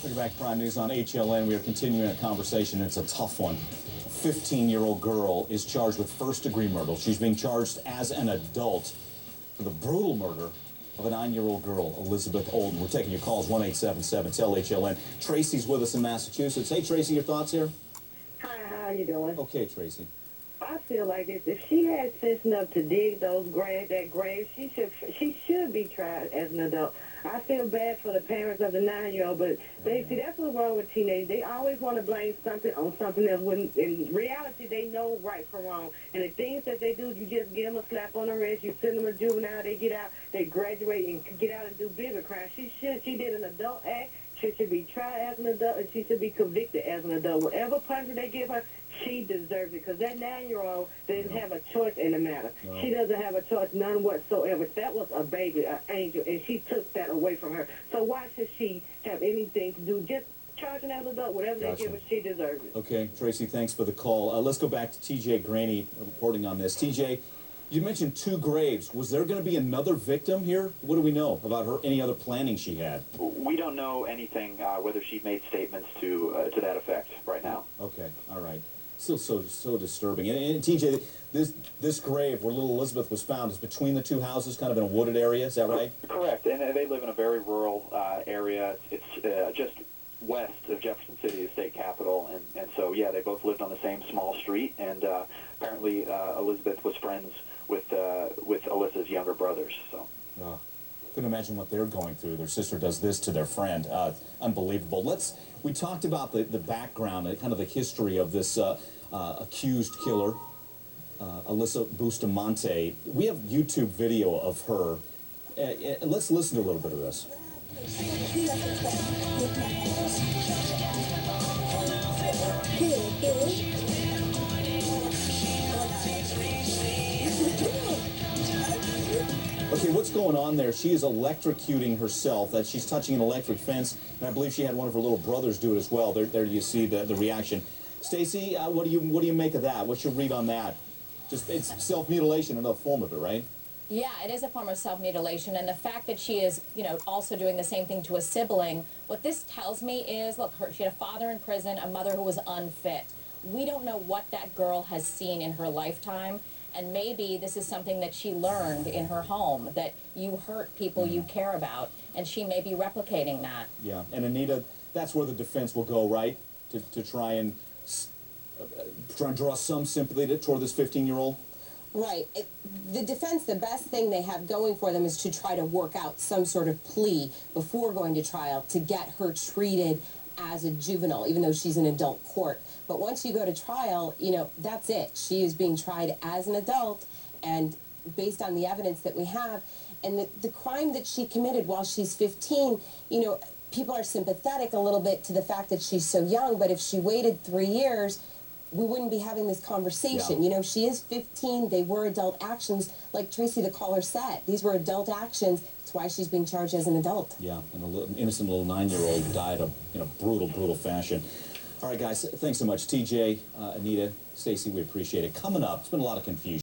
Welcome back to Prime News on HLN. We are continuing a conversation. It's a tough one. 15-year-old girl is charged with first-degree murder. She's being charged as an adult for the brutal murder of a 9-year-old girl, Elizabeth Olten. We're taking your calls, 1-877-TEL-HLN. Tracy's with us in Massachusetts. Hey, Tracy, your thoughts here? Hi, how are you doing? Okay, Tracy. I feel like if she had sense enough to dig that grave, she should be tried as an adult. I feel bad for the parents of the 9-year-old, but they see that's what's wrong with teenagers. They always want to blame something on something else when in reality they know right from wrong. And the things that they do, you just give them a slap on the wrist, you send them to juvenile, they get out, they graduate and get out and do bigger crimes. She did an adult act. She should be tried as an adult, and she should be convicted as an adult. Whatever punishment they give her, she deserves it, because that 9-year-old didn't have a choice in the matter. No. She doesn't have a choice, none whatsoever. That was a baby, an angel, and she took that away from her. So why should she have anything to do? Just charge an adult, whatever they give her, she deserves it. Okay, Tracy, thanks for the call. Let's go back to TJ Graney reporting on this. TJ, you mentioned 2 graves. Was there going to be another victim here? What do we know about her? Any other planning she had? We don't know anything, whether she made statements to that effect right now. Okay, all right. Still so disturbing. And TJ, this grave where little Elizabeth was found is between the 2 houses, kind of in a wooded area. Is that right? Correct. And they live in a very rural area. It's just west of Jefferson City, the state capital. And so, yeah, they both lived on the same small street. And apparently Elizabeth was friends with Alyssa's younger brothers. So. Couldn't imagine what they're going through. Their sister does this to their friend. Unbelievable. We talked about the background, kind of the history of this accused killer, Alyssa Bustamante. We have YouTube video of her. Let's listen to a little bit of this. Okay, what's going on there? She is electrocuting herself. That she's touching an electric fence, and I believe she had one of her little brothers do it as well. There you see the reaction. Stacy, what do you make of that? What's your read on that? It's self-mutilation, another form of it, right? Yeah, it is a form of self-mutilation, and the fact that she is, also doing the same thing to a sibling, what this tells me is, look, she had a father in prison, a mother who was unfit. We don't know what that girl has seen in her lifetime, and maybe this is something that she learned in her home, that you hurt people you care about, and she may be replicating that. Yeah, and Anita, that's where the defense will go, right? To try and draw some sympathy toward this 15-year-old? Right. The defense, the best thing they have going for them is to try to work out some sort of plea before going to trial to get her treated as a juvenile, even though she's in adult court. But once you go to trial, that's it. She is being tried as an adult, and based on the evidence that we have, and the crime that she committed while she's 15, people are sympathetic a little bit to the fact that she's so young, but if she waited 3 years, we wouldn't be having this conversation. Yeah. She is 15. They were adult actions. Like Tracy, the caller, said, these were adult actions. That's why she's being charged as an adult. Yeah, and an innocent little 9-year-old died in a brutal fashion. All right, guys, thanks so much. TJ, Anita, Stacy, we appreciate it. Coming up, it's been a lot of confusion.